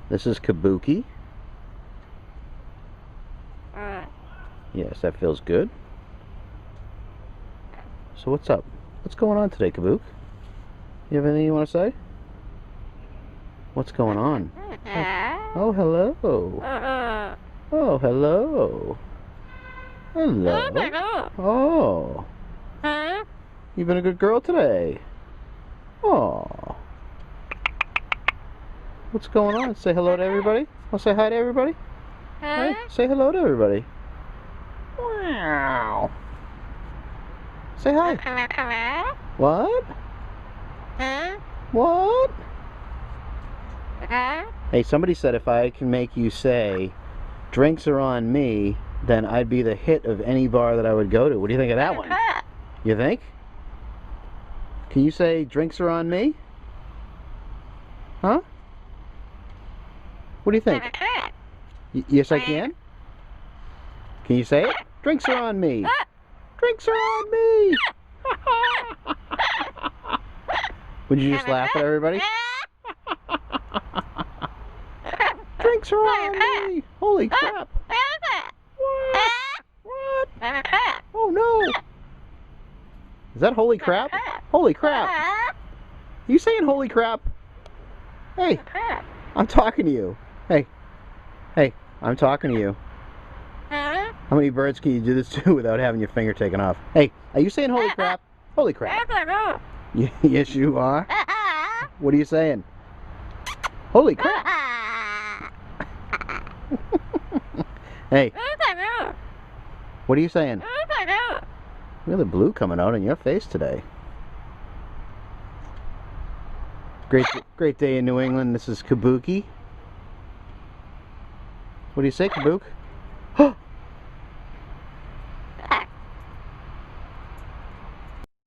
This is Kabuki. Yes, that feels good. So what's up? What's going on today, Kabuk? You have anything you want to say? What's going on? Oh, hello. Oh, hello. Hello. Oh. You've been a good girl today. Oh. What's going on? Say hello to everybody. I'll say hi to everybody. Hey, say hello to everybody. Wow. Say hi. What? What? Hey, somebody said if I can make you say, drinks are on me, then I'd be the hit of any bar that I would go to. What do you think of that one? You think? Can you say, drinks are on me? Huh? What do you think? Yes, I can? Can you say it? Drinks are on me. Drinks are on me. Would you just laugh at everybody? Drinks are on me. Holy crap. What? What? Oh no. Is that holy crap? Holy crap. Are you saying holy crap? Hey, I'm talking to you. Hey, hey, I'm talking to you. How many birds can you do this to without having your finger taken off? Hey, are you saying holy crap? Holy crap. Yes, you are. What are you saying? Holy crap. Hey, what are you saying? Really blue coming out on your face today. Great day in New England. This is Kabuki. What do you say, Kabuk?